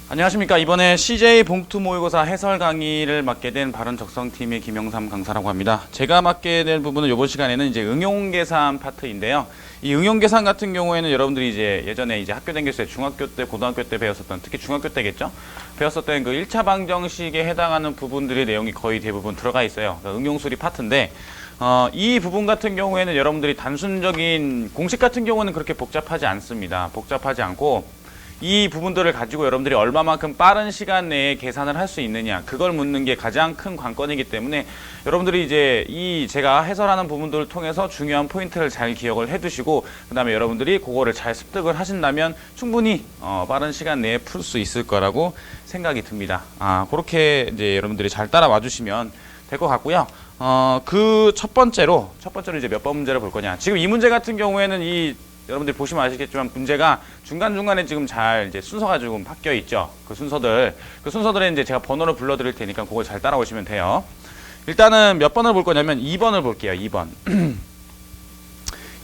안녕하십니까. 이번에 CJ 봉투 모의고사 해설 강의를 맡게 된 바른적성팀의 김영삼 강사라고 합니다. 제가 맡게 될 부분은 이번 시간에는 이제 응용계산 파트인데요. 이 응용계산 같은 경우에는 여러분들이 이제 예전에 이제 학교 다녔을 때 중학교 때, 고등학교 때 배웠었던, 특히 중학교 때겠죠? 배웠었던 그 1차 방정식에 해당하는 부분들의 내용이 거의 대부분 들어가 있어요. 그러니까 응용수리 파트인데, 이 부분 같은 경우에는 여러분들이 단순적인 공식 같은 경우는 그렇게 복잡하지 않습니다. 복잡하지 않고, 이 부분들을 가지고 여러분들이 얼마만큼 빠른 시간 내에 계산을 할 수 있느냐, 그걸 묻는 게 가장 큰 관건이기 때문에 여러분들이 이제 제가 해설하는 부분들을 통해서 중요한 포인트를 잘 기억을 해 두시고, 그 다음에 여러분들이 그거를 잘 습득을 하신다면 충분히 빠른 시간 내에 풀 수 있을 거라고 생각이 듭니다. 그렇게 이제 여러분들이 잘 따라와 주시면 될 것 같고요. 그 첫 번째로 이제 몇 번 문제를 볼 거냐. 지금 이 문제 같은 경우에는 여러분들이 보시면 아시겠지만 문제가 중간중간에 지금 잘 이제 순서가 조금 바뀌어 있죠. 그 순서들에 이제 제가 번호를 불러드릴 테니까 그걸 잘 따라오시면 돼요. 일단은 몇 번을 볼 거냐면 2번을 볼게요. 2번.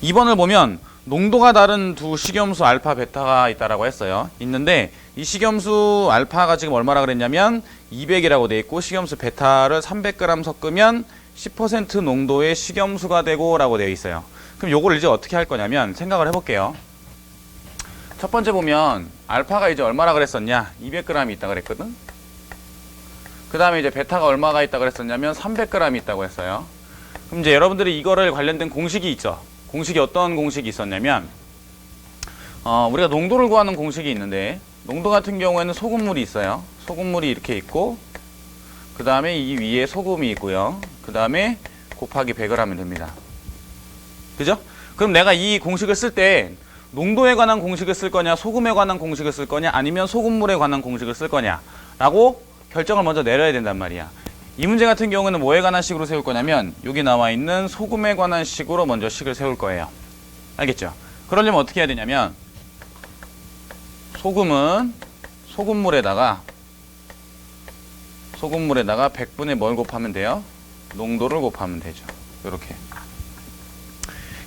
2번을 보면 농도가 다른 두 식염수 알파, 베타가 있다라고 했어요. 있는데 이 식염수 알파가 지금 얼마라 그랬냐면 200이라고 돼 있고, 식염수 베타를 300g 섞으면 10% 농도의 식염수가 되고 라고 되어 있어요. 그럼 요걸 이제 어떻게 할 거냐면 생각을 해볼게요. 첫 번째 보면 알파가 이제 얼마라 그랬었냐? 200g이 있다 그랬거든. 그 다음에 이제 베타가 얼마가 있다 그랬었냐면 300g이 있다고 했어요. 그럼 이제 여러분들이 이거를 관련된 공식이 있죠. 공식이 어떤 공식이 있었냐면 우리가 농도를 구하는 공식이 있는데, 농도 같은 경우에는 소금물이 있어요. 소금물이 이렇게 있고, 그 다음에 이 위에 소금이 있고요. 그 다음에 곱하기 100을 하면 됩니다. 그죠? 그럼 내가 이 공식을 쓸 때 농도에 관한 공식을 쓸 거냐, 소금에 관한 공식을 쓸 거냐, 아니면 소금물에 관한 공식을 쓸 거냐 라고 결정을 먼저 내려야 된단 말이야. 이 문제 같은 경우는 뭐에 관한 식으로 세울 거냐면 여기 나와 있는 소금에 관한 식으로 먼저 식을 세울 거예요. 알겠죠? 그러려면 어떻게 해야 되냐면 소금은 소금물에다가 100분의 뭘 곱하면 돼요? 농도를 곱하면 되죠. 이렇게.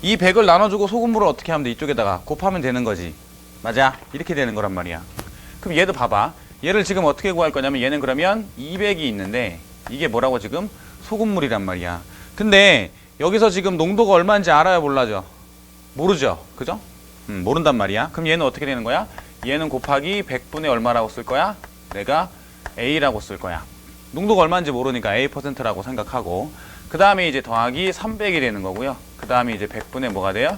이 100을 나눠주고 소금물을 어떻게 하면 돼? 이쪽에다가 곱하면 되는 거지. 맞아? 이렇게 되는 거란 말이야. 그럼 얘도 봐봐. 얘를 지금 어떻게 구할 거냐면, 얘는 그러면 200이 있는데 이게 뭐라고 지금? 소금물이란 말이야. 근데 여기서 지금 농도가 얼마인지 알아요, 몰라죠? 모르죠? 그죠? 모른단 말이야. 그럼 얘는 어떻게 되는 거야? 얘는 곱하기 100분의 얼마라고 쓸 거야? 내가 A라고 쓸 거야. 농도가 얼마인지 모르니까 A%라고 생각하고, 그 다음에 이제 더하기 300이 되는 거고요. 그 다음에 이제 100분의 뭐가 돼요?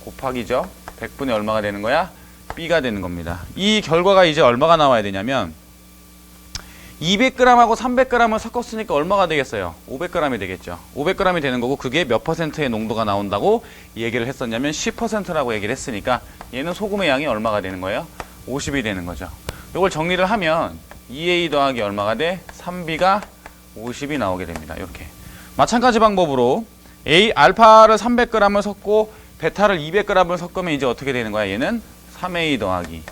곱하기죠. 100분의 얼마가 되는 거야? B가 되는 겁니다. 이 결과가 이제 얼마가 나와야 되냐면 200g하고 300g을 섞었으니까 얼마가 되겠어요? 500g이 되겠죠. 500g이 되는 거고, 그게 몇 퍼센트의 농도가 나온다고 얘기를 했었냐면 10%라고 얘기를 했으니까 얘는 소금의 양이 얼마가 되는 거예요? 50이 되는 거죠. 이걸 정리를 하면 2A 더하기 얼마가 돼? 3B가 50이 나오게 됩니다. 이렇게. 마찬가지 방법으로 알파를 300g을 섞고 베타를 200g을 섞으면 이제 어떻게 되는 거야? 얘는 3A 더하기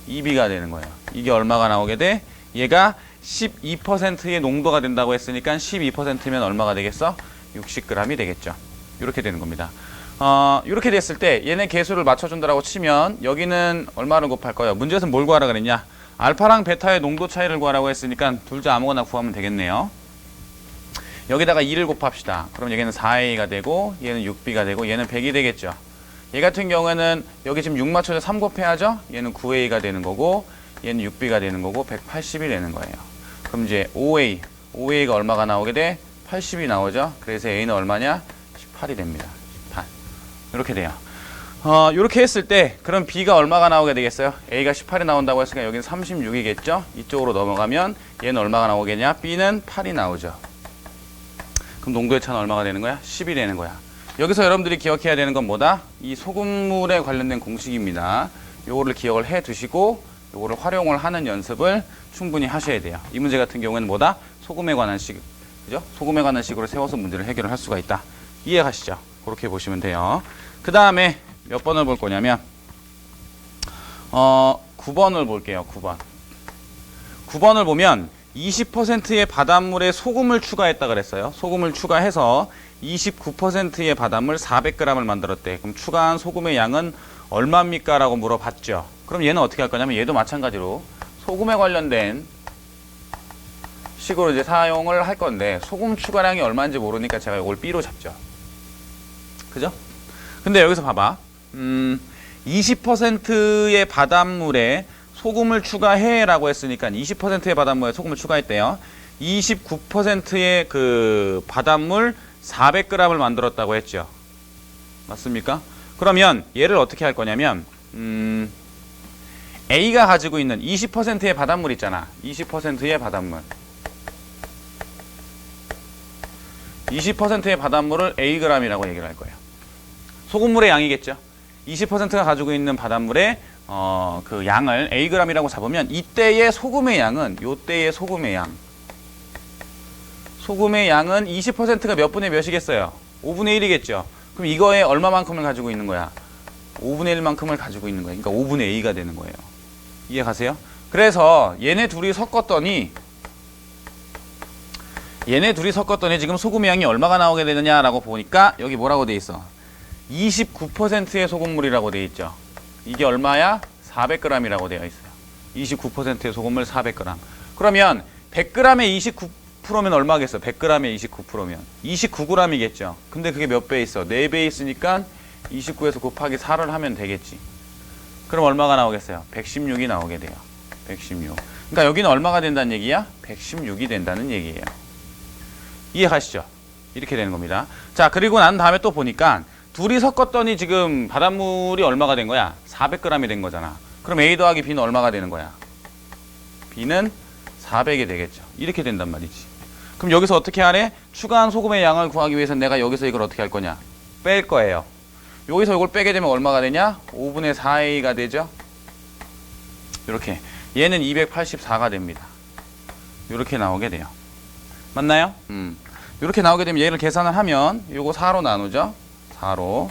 2B가 되는 거예요. 이게 얼마가 나오게 돼? 얘가 12%의 농도가 된다고 했으니까 12%면 얼마가 되겠어? 60g이 되겠죠. 이렇게 되는 겁니다. 이렇게 됐을 때 얘네 개수를 맞춰준다라고 치면 여기는 얼마를 곱할 거예요? 문제에서 뭘 구하라 그랬냐? 알파랑 베타의 농도 차이를 구하라고 했으니까 둘 다 아무거나 구하면 되겠네요. 여기다가 2를 곱합시다. 그럼 여기는 4A가 되고, 얘는 6B가 되고, 얘는 100이 되겠죠. 얘 같은 경우에는 여기 지금 6 맞춰서 3 곱해야죠. 얘는 9A가 되는 거고, 얘는 6B가 되는 거고, 180이 되는 거예요. 그럼 이제 5A가 얼마가 나오게 돼? 80이 나오죠. 그래서 A는 얼마냐? 18이 됩니다. 18. 이렇게 돼요. 이렇게 했을 때 그럼 B가 얼마가 나오게 되겠어요? A가 18이 나온다고 했으니까 여기는 36이겠죠. 이쪽으로 넘어가면 얘는 얼마가 나오겠냐? B는 8이 나오죠. 그럼 농도의 차는 얼마가 되는 거야? 10이 되는 거야. 여기서 여러분들이 기억해야 되는 건 뭐다? 이 소금물에 관련된 공식입니다. 요거를 기억을 해 두시고 요거를 활용을 하는 연습을 충분히 하셔야 돼요. 이 문제 같은 경우에는 뭐다? 소금에 관한 식, 그죠? 소금에 관한 식으로 세워서 문제를 해결을 할 수가 있다. 이해가시죠? 그렇게 보시면 돼요. 그 다음에 몇 번을 볼 거냐면 9번을 볼게요. 9번을 보면 20%의 바닷물에 소금을 추가했다 그랬어요. 소금을 추가해서 29%의 바닷물 400g을 만들었대. 그럼 추가한 소금의 양은 얼마입니까? 라고 물어봤죠. 그럼 얘는 어떻게 할 거냐면 얘도 마찬가지로 소금에 관련된 식으로 이제 사용을 할 건데 소금 추가량이 얼마인지 모르니까 제가 이걸 B로 잡죠. 그죠? 근데 여기서 봐봐. 20%의 바닷물에 소금을 추가해 라고 했으니까 20%의 바닷물에 소금을 추가했대요. 29%의 그 바닷물 400g을 만들었다고 했죠. 맞습니까? 그러면 얘를 어떻게 할 거냐면 A가 가지고 있는 20%의 바닷물 있잖아. 20%의 바닷물. 20%의 바닷물을 Ag이라고 얘기를 할 거예요. 소금물의 양이겠죠. 20%가 가지고 있는 바닷물의 그 양을 Ag이라고 잡으면 이때의 소금의 양은 요때의 소금의 양. 소금의 양은 20%가 몇 분의 몇이겠어요? 5분의 1이겠죠. 그럼 이거에 얼마만큼을 가지고 있는 거야? 5분의 1만큼을 가지고 있는 거예요. 그러니까 5분의 A가 되는 거예요. 이해 가세요? 그래서 얘네 둘이 섞었더니 지금 소금의 양이 얼마가 나오게 되느냐라고 보니까 여기 뭐라고 돼 있어? 29%의 소금물이라고 돼 있죠. 이게 얼마야? 400g이라고 되어 있어요. 29%의 소금물 400g. 그러면 100g에 29%면 얼마겠어? 100g에 29%면 29g이겠죠. 근데 그게 몇 배 있어? 4배 있으니까 29에서 곱하기 4를 하면 되겠지. 그럼 얼마가 나오겠어요? 116이 나오게 돼요. 116. 그러니까 여기는 얼마가 된다는 얘기야? 116이 된다는 얘기예요. 이해가시죠? 이렇게 되는 겁니다. 자, 그리고 난 다음에 또 보니까 둘이 섞었더니 지금 바닷물이 얼마가 된 거야? 400g이 된 거잖아. 그럼 A 더하기 B는 얼마가 되는 거야? B는 400이 되겠죠. 이렇게 된단 말이지. 그럼 여기서 어떻게 하래? 추가한 소금의 양을 구하기 위해서 내가 여기서 이걸 어떻게 할 거냐? 뺄 거예요. 여기서 이걸 빼게 되면 얼마가 되냐? 5분의 4A가 되죠? 이렇게. 얘는 284가 됩니다. 이렇게 나오게 돼요. 맞나요? 이렇게 나오게 되면 얘를 계산을 하면 요거 4로 나누죠? 4로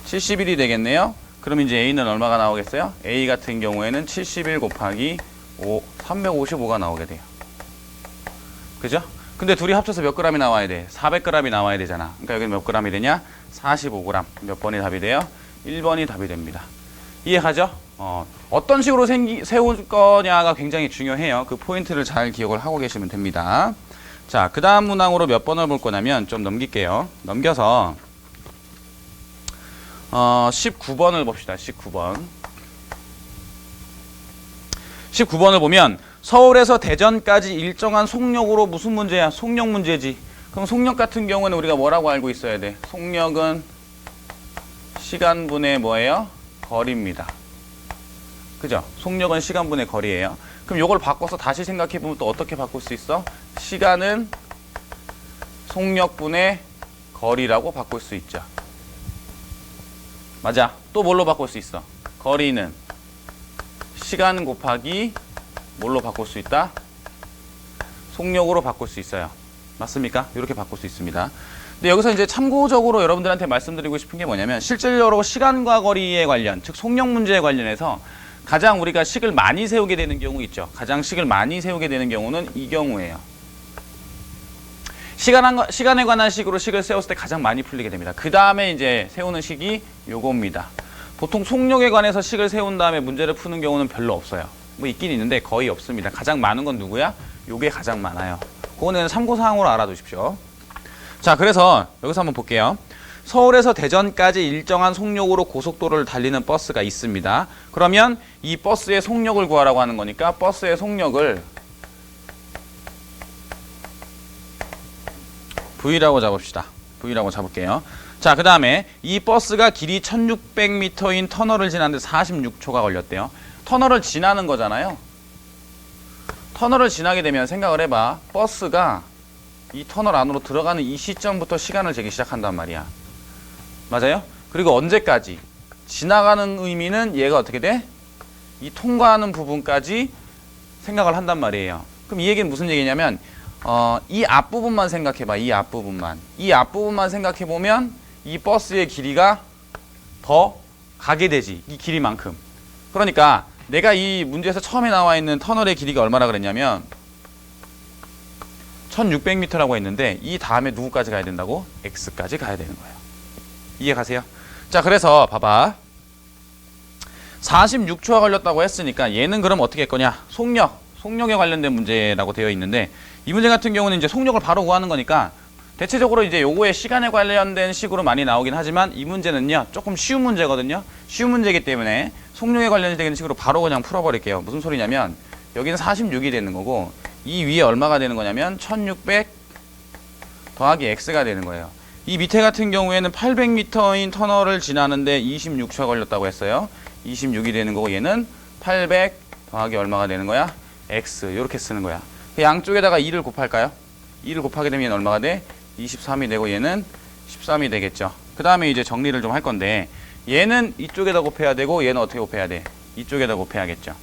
71이 되겠네요. 그럼 이제 A는 얼마가 나오겠어요? A 같은 경우에는 71 곱하기 5, 355가 나오게 돼요. 그죠? 근데 둘이 합쳐서 몇 g이 나와야 돼? 400g이 나와야 되잖아. 그러니까 여기는 몇 g이 되냐? 45g. 몇 번이 답이 돼요? 1번이 답이 됩니다. 이해가죠? 어떤 식으로 세울 거냐가 굉장히 중요해요. 그 포인트를 잘 기억을 하고 계시면 됩니다. 자, 그 다음 문항으로 몇 번을 볼 거냐면 좀 넘길게요. 넘겨서 19번을 봅시다. 19번. 19번을 보면 서울에서 대전까지 일정한 속력으로 무슨 문제야? 속력 문제지. 그럼 속력 같은 경우는 우리가 뭐라고 알고 있어야 돼? 속력은 시간분의 뭐예요? 거리입니다. 그죠? 속력은 시간분의 거리예요. 그럼 이걸 바꿔서 다시 생각해보면 또 어떻게 바꿀 수 있어? 시간은 속력분의 거리라고 바꿀 수 있죠. 맞아. 또 뭘로 바꿀 수 있어? 거리는 시간 곱하기 뭘로 바꿀 수 있다? 속력으로 바꿀 수 있어요. 맞습니까? 이렇게 바꿀 수 있습니다. 근데 여기서 이제 참고적으로 여러분들한테 말씀드리고 싶은 게 뭐냐면 실질적으로 시간과 거리에 관련, 즉 속력 문제에 관련해서 가장 우리가 식을 많이 세우게 되는 경우 있죠. 가장 식을 많이 세우게 되는 경우는 이 경우예요. 시간에 관한 식으로 식을 세웠을 때 가장 많이 풀리게 됩니다. 그 다음에 이제 세우는 식이 요겁니다. 보통 속력에 관해서 식을 세운 다음에 문제를 푸는 경우는 별로 없어요. 뭐 있긴 있는데 거의 없습니다. 가장 많은 건 누구야? 요게 가장 많아요. 그거는 참고사항으로 알아두십시오. 자, 그래서 여기서 한번 볼게요. 서울에서 대전까지 일정한 속력으로 고속도로를 달리는 버스가 있습니다. 그러면 이 버스의 속력을 구하라고 하는 거니까 버스의 속력을 V라고 잡읍시다. V라고 잡을게요. 자, 그 다음에 이 버스가 길이 1600m인 터널을 지나는데 46초가 걸렸대요. 터널을 지나는 거잖아요. 터널을 지나게 되면 생각을 해봐. 버스가 이 터널 안으로 들어가는 이 시점부터 시간을 재기 시작한단 말이야. 맞아요? 그리고 언제까지? 지나가는 의미는 얘가 어떻게 돼? 이 통과하는 부분까지 생각을 한단 말이에요. 그럼 이 얘기는 무슨 얘기냐면 이 앞부분만 생각해봐. 이 앞부분만. 이 앞부분만 생각해보면 이 버스의 길이가 더 가게 되지. 이 길이만큼. 그러니까 내가 이 문제에서 처음에 나와 있는 터널의 길이가 얼마나 그랬냐면 1600m라고 했는데 이 다음에 누구까지 가야 된다고? X까지 가야 되는 거예요. 이해 가세요? 자, 그래서 봐봐. 46초가 걸렸다고 했으니까 얘는 그럼 어떻게 할 거냐? 속력에 관련된 문제라고 되어 있는데 이 문제 같은 경우는 이제 속력을 바로 구하는 거니까 대체적으로 이제 요거에 시간에 관련된 식으로 많이 나오긴 하지만 이 문제는요 조금 쉬운 문제거든요. 쉬운 문제이기 때문에 속력에 관련된 식으로 바로 그냥 풀어버릴게요. 무슨 소리냐면 여기는 46이 되는 거고 이 위에 얼마가 되는 거냐면 1600 더하기 x가 되는 거예요. 이 밑에 같은 경우에는 800m인 터널을 지나는데 26초가 걸렸다고 했어요. 26이 되는 거고 얘는 800 더하기 얼마가 되는 거야? x 이렇게 쓰는 거야. 양쪽에다가 2를 곱할까요? 2를 곱하게 되면 얘는 얼마가 돼? 23이 되고 얘는 13이 되겠죠. 그 다음에 이제 정리를 좀 할 건데 얘는 이쪽에다 곱해야 되고 얘는 어떻게 곱해야 돼? 이쪽에다 곱해야겠죠.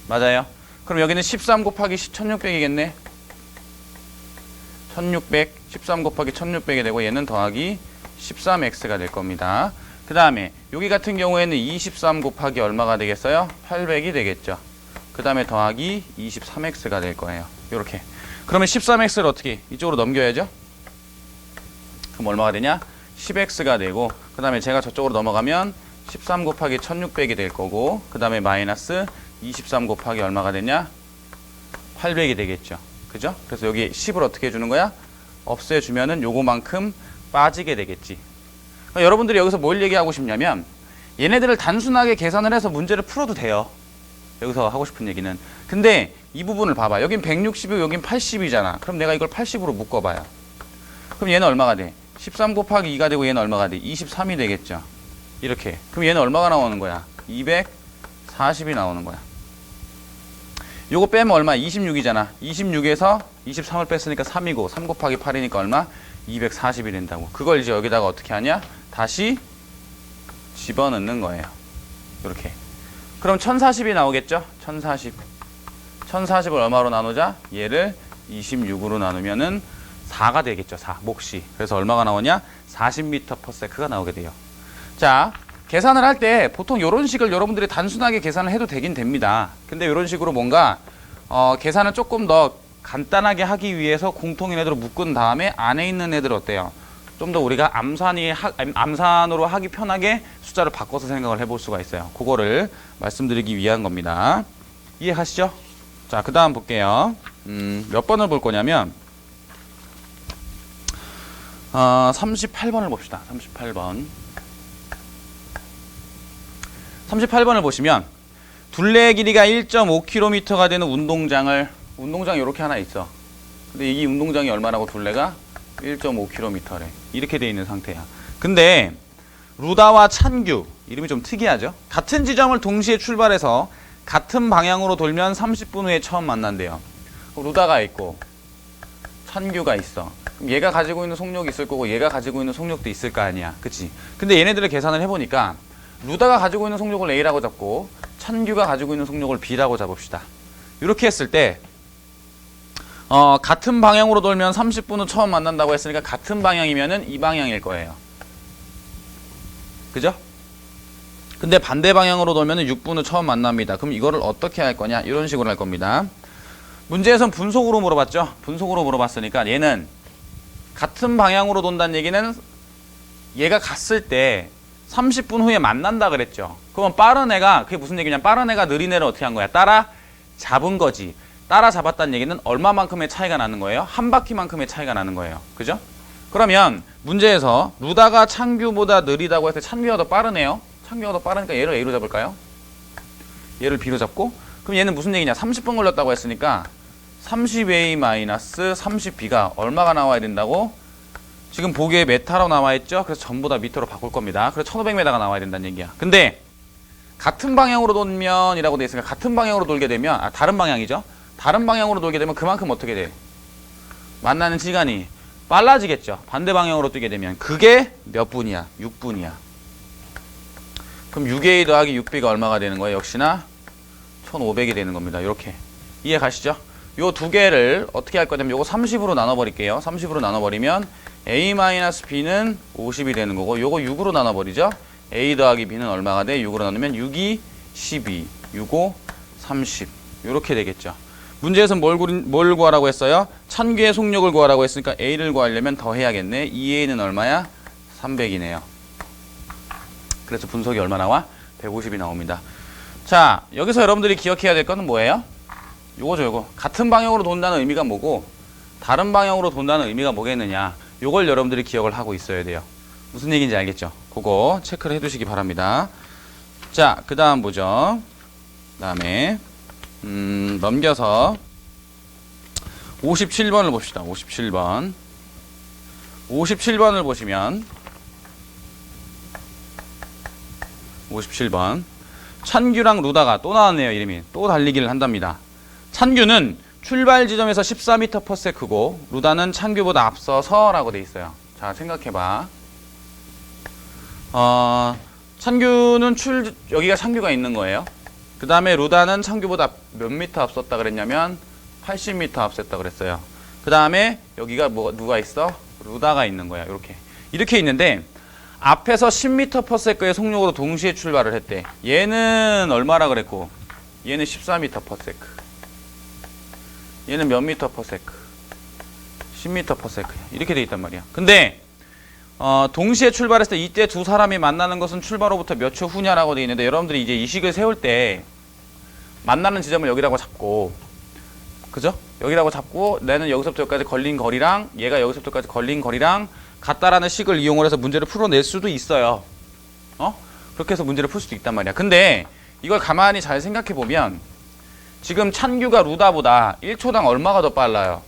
맞아요? 그럼 여기는 13 곱하기 1600이겠네. 1600, 13 곱하기 1600이 되고 얘는 더하기 13x가 될 겁니다. 그 다음에 여기 같은 경우에는 23 곱하기 얼마가 되겠어요? 800이 되겠죠. 그 다음에 더하기 23x가 될 거예요. 이렇게. 그러면 13x를 어떻게 이쪽으로 넘겨야죠? 그럼 얼마가 되냐? 10x가 되고 그 다음에 제가 저쪽으로 넘어가면 13 곱하기 1600이 될 거고 그 다음에 마이너스 23 곱하기 얼마가 되냐? 800이 되겠죠. 그죠? 그래서 여기 10을 어떻게 해주는 거야? 없애주면은 요거만큼 빠지게 되겠지. 그러니까 여러분들이 여기서 뭘 얘기하고 싶냐면 얘네들을 단순하게 계산을 해서 문제를 풀어도 돼요. 여기서 하고 싶은 얘기는. 근데 이 부분을 봐봐. 여긴 160이고 여긴 80이잖아. 그럼 내가 이걸 80으로 묶어봐요. 그럼 얘는 얼마가 돼? 13 곱하기 2가 되고 얘는 얼마가 돼? 23이 되겠죠. 이렇게. 그럼 얘는 얼마가 나오는 거야? 240이 나오는 거야. 요거 빼면 얼마? 26이잖아. 26에서 23을 뺐으니까 3이고 3 곱하기 8이니까 얼마? 240이 된다고. 그걸 이제 여기다가 어떻게 하냐? 다시 집어넣는 거예요. 이렇게. 그럼 1040이 나오겠죠? 1040. 1040을 얼마로 나누자? 얘를 26으로 나누면은 4가 되겠죠. 4. 몫이. 그래서 얼마가 나오냐? 40m/s가 나오게 돼요. 자, 계산을 할 때 보통 이런 식을 여러분들이 단순하게 계산을 해도 되긴 됩니다. 근데 이런 식으로 뭔가 계산을 조금 더 간단하게 하기 위해서 공통인 애들을 묶은 다음에 안에 있는 애들 어때요? 좀 더 우리가 암산으로 하기 편하게 숫자를 바꿔서 생각을 해볼 수가 있어요. 그거를 말씀드리기 위한 겁니다. 이해하시죠? 자, 그 다음 볼게요. 몇 번을 볼 거냐면 38번을 봅시다. 38번. 38번을 보시면 둘레 길이가 1.5km가 되는 운동장이 이렇게 하나 있어. 근데 이 운동장이 얼마라고? 둘레가 1.5km래. 이렇게 돼 있는 상태야. 근데 루다와 찬규, 이름이 좀 특이하죠? 같은 지점을 동시에 출발해서 같은 방향으로 돌면 30분 후에 처음 만난대요. 루다가 있고 찬규가 있어. 그럼 얘가 가지고 있는 속력이 있을 거고 얘가 가지고 있는 속력도 있을 거 아니야. 그치? 근데 얘네들을 계산을 해보니까 루다가 가지고 있는 속력을 A라고 잡고 찬규가 가지고 있는 속력을 B라고 잡읍시다. 이렇게 했을 때 같은 방향으로 돌면 30분 후 처음 만난다고 했으니까 같은 방향이면은 이 방향일 거예요. 그죠? 근데 반대 방향으로 돌면은 6분 후 처음 만납니다. 그럼 이거를 어떻게 할 거냐? 이런 식으로 할 겁니다. 문제에선 분속으로 물어봤죠? 분속으로 물어봤으니까 얘는 같은 방향으로 돈다는 얘기는 얘가 갔을 때 30분 후에 만난다 그랬죠. 그러면 빠른 애가, 그게 무슨 얘기냐면 빠른 애가 느린 애를 어떻게 한 거야? 따라 잡은 거지. 따라 잡았다는 얘기는 얼마만큼의 차이가 나는 거예요? 한 바퀴만큼의 차이가 나는 거예요. 그죠? 그러면 문제에서 루다가 찬규보다 느리다고 해서 찬규가 더 빠르네요. 찬규가 더 빠르니까 얘를 A로 잡을까요? 얘를 B로 잡고, 그럼 얘는 무슨 얘기냐? 30분 걸렸다고 했으니까 30A-30B가 얼마가 나와야 된다고? 지금 보기에 메타로 나와 있죠? 그래서 전부 다 미터로 바꿀 겁니다. 그래서 1500m가 나와야 된다는 얘기야. 근데 같은 방향으로 돌면 이라고 돼 있으니까 같은 방향으로 돌게 되면 다른 방향이죠? 다른 방향으로 돌게 되면 그만큼 어떻게 돼? 만나는 시간이 빨라지겠죠? 반대 방향으로 뛰게 되면 그게 몇 분이야? 6분이야. 그럼 6A 더하기 6B가 얼마가 되는 거예요? 역시나 1500이 되는 겁니다. 이렇게 이해 가시죠? 요 두 개를 어떻게 할 거냐면 요거 30으로 나눠버릴게요. 30으로 나눠버리면 A-B는 50이 되는 거고 요거 6으로 나눠버리죠. A 더하기 B는 얼마가 돼? 6으로 나누면 6이 12, 6오 30 요렇게 되겠죠. 문제에서 뭘 구하라고 했어요? 찬규의 속력을 구하라고 했으니까 A를 구하려면 더 해야겠네. 2A는 얼마야? 300이네요. 그래서 분속이 얼마 나와? 150이 나옵니다. 자, 여기서 여러분들이 기억해야 될 거는 뭐예요? 요거죠, 요거. 같은 방향으로 돈다는 의미가 뭐고 다른 방향으로 돈다는 의미가 뭐겠느냐. 요걸 여러분들이 기억을 하고 있어야 돼요. 무슨 얘기인지 알겠죠? 그거 체크를 해두시기 바랍니다. 자, 그 다음 보죠. 그 다음에 넘겨서 57번을 봅시다. 57번. 57번을 보시면 57번 찬규랑 루다가 또 나왔네요. 이름이 또 달리기를 한답니다. 찬규는 출발 지점에서 14m/s고 루다는 찬규보다 앞서서 라고 돼 있어요. 자, 생각해봐. 찬규는 여기가 찬규가 있는 거예요. 그 다음에 루다는 찬규보다 몇 미터 앞섰다 그랬냐면 80m 앞섰다 그랬어요. 그 다음에 여기가 누가 있어? 루다가 있는 거야. 이렇게 있는데 앞에서 10m/s의 속력으로 동시에 출발을 했대. 얘는 얼마라 그랬고 얘는 14m/s. 얘는 몇 m/s? 10m/s. 이렇게 돼 있단 말이야. 근데 동시에 출발했을 때 이때 두 사람이 만나는 것은 출발로부터 몇 초 후냐라고 돼 있는데 여러분들이 이제 이 식을 세울 때 만나는 지점을 여기라고 잡고, 그죠? 여기라고 잡고 나는 여기서부터 여기까지 걸린 거리랑 얘가 여기서부터 여기까지 걸린 거리랑 같다라는 식을 이용을 해서 문제를 풀어낼 수도 있어요. 그렇게 해서 문제를 풀 수도 있단 말이야. 근데 이걸 가만히 잘 생각해 보면 지금 찬규가 루다보다 1초당 얼마가 더 빨라요?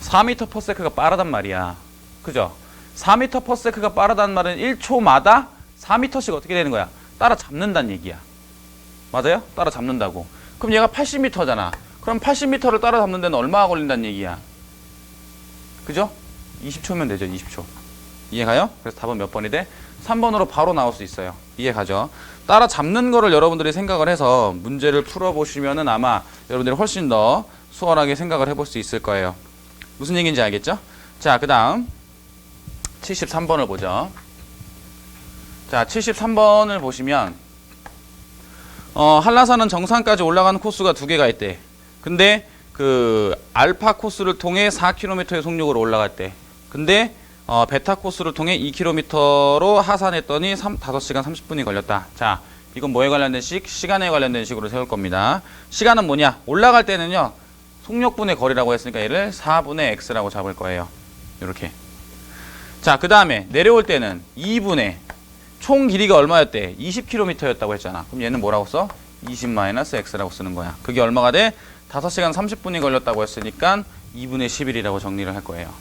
4m/s가 빠르단 말이야. 그죠? 4m/s가 빠르다는 말은 1초마다 4m씩 어떻게 되는 거야? 따라잡는다는 얘기야. 맞아요? 따라잡는다고. 그럼 얘가 80m잖아. 그럼 80m를 따라잡는 데는 얼마가 걸린다는 얘기야? 그죠? 20초면 되죠. 20초. 이해가요? 그래서 답은 몇 번이 돼? 3번으로 바로 나올 수 있어요. 이해가죠? 따라잡는 거를 여러분들이 생각을 해서 문제를 풀어보시면은 아마 여러분들이 훨씬 더 수월하게 생각을 해볼 수 있을 거예요. 무슨 얘기인지 알겠죠? 자, 그 다음 73번을 보죠. 자, 73번을 보시면 한라산은 정상까지 올라가는 코스가 두 개가 있대. 근데 그 알파 코스를 통해 4km의 속력으로 올라갔대. 근데 베타 코스를 통해 2km로 하산했더니 5시간 30분이 걸렸다. 자, 이건 뭐에 관련된 식? 시간에 관련된 식으로 세울 겁니다. 시간은 뭐냐? 올라갈 때는요, 속력분의 거리라고 했으니까 얘를 4분의 x라고 잡을 거예요. 이렇게. 자, 그 다음에 내려올 때는 2분의 총 길이가 얼마였대? 20km였다고 했잖아. 그럼 얘는 뭐라고 써? 20-x라고 쓰는 거야. 그게 얼마가 돼? 5시간 30분이 걸렸다고 했으니까 2분의 11이라고 정리를 할 거예요.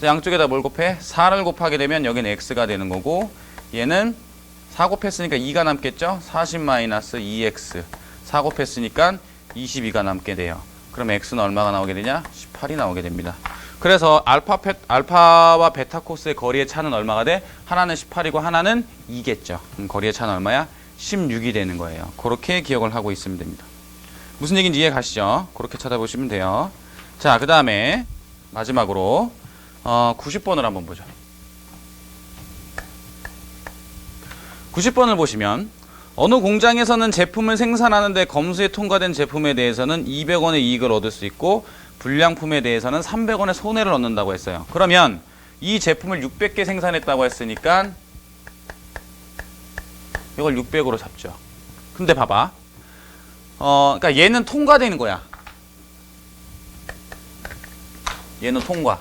양쪽에다 뭘 곱해? 4를 곱하게 되면 여기는 x가 되는 거고, 얘는 4 곱했으니까 2가 남겠죠? 40-2x. 4 곱했으니까 22가 남게 돼요. 그럼 x는 얼마가 나오게 되냐? 18이 나오게 됩니다. 그래서 알파와 베타 코스의 거리의 차는 얼마가 돼? 하나는 18이고 하나는 2겠죠. 그럼 거리의 차는 얼마야? 16이 되는 거예요. 그렇게 기억을 하고 있으면 됩니다. 무슨 얘기인지 이해 가시죠? 그렇게 찾아보시면 돼요. 자, 그 다음에 마지막으로 90번을 한번 보죠. 90번을 보시면 어느 공장에서는 제품을 생산하는데 검수에 통과된 제품에 대해서는 200원의 이익을 얻을 수 있고 불량품에 대해서는 300원의 손해를 얻는다고 했어요. 그러면 이 제품을 600개 생산했다고 했으니까 이걸 600으로 잡죠. 근데 봐봐. 그러니까 얘는 통과되는 거야. 얘는 통과.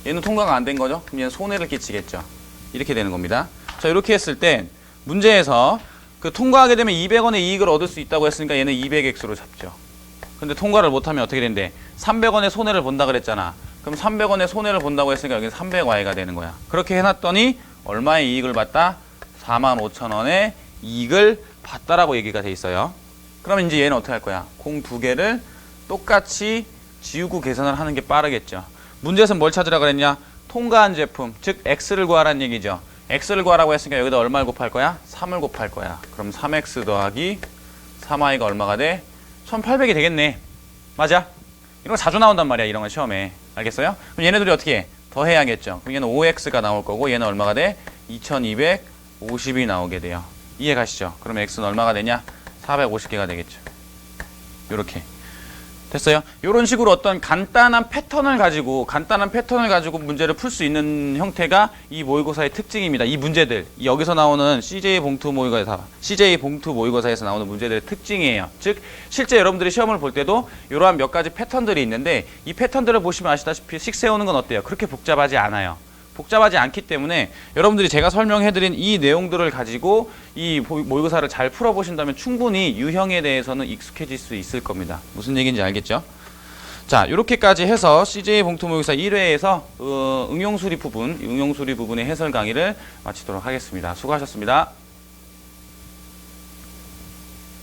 얘는 통과가 안 된 거죠? 그럼 얘는 손해를 끼치겠죠. 이렇게 되는 겁니다. 자, 이렇게 했을 때 문제에서 그 통과하게 되면 200원의 이익을 얻을 수 있다고 했으니까 얘는 200x로 잡죠. 근데 통과를 못하면 어떻게 된대? 300원의 손해를 본다 그랬잖아. 그럼 300원의 손해를 본다고 했으니까 여기는 300y가 되는 거야. 그렇게 해놨더니 얼마의 이익을 봤다? 45,000원의 이익을 봤다라고 얘기가 돼 있어요. 그러면 이제 얘는 어떻게 할 거야? 공 두 개를 똑같이 지우고 계산을 하는 게 빠르겠죠. 문제에서는 뭘 찾으라 그랬냐? 통과한 제품, 즉 x를 구하라는 얘기죠. x를 구하라고 했으니까 여기다 얼마를 곱할 거야? 3을 곱할 거야. 그럼 3x 더하기 3y가 얼마가 돼? 1800이 되겠네. 맞아? 이런 거 자주 나온단 말이야. 이런 거 시험에. 알겠어요? 그럼 얘네들이 어떻게 해? 더해야겠죠. 그럼 얘는 5x가 나올 거고 얘는 얼마가 돼? 2250이 나오게 돼요. 이해 가시죠? 그러면 x는 얼마가 되냐? 450개가 되겠죠. 요렇게. 됐어요? 이런 식으로 어떤 간단한 패턴을 가지고 문제를 풀 수 있는 형태가 이 모의고사의 특징입니다. 이 문제들, 여기서 나오는 CJ 봉투 모의고사에서 나오는 문제들의 특징이에요. 즉 실제 여러분들이 시험을 볼 때도 이러한 몇 가지 패턴들이 있는데 이 패턴들을 보시면 아시다시피 식 세우는 건 어때요? 그렇게 복잡하지 않아요. 복잡하지 않기 때문에 여러분들이 제가 설명해드린 이 내용들을 가지고 이 모의고사를 잘 풀어보신다면 충분히 유형에 대해서는 익숙해질 수 있을 겁니다. 무슨 얘기인지 알겠죠? 자, 이렇게까지 해서 CJ 봉투 모의고사 1회에서 응용수리 부분의 해설 강의를 마치도록 하겠습니다. 수고하셨습니다.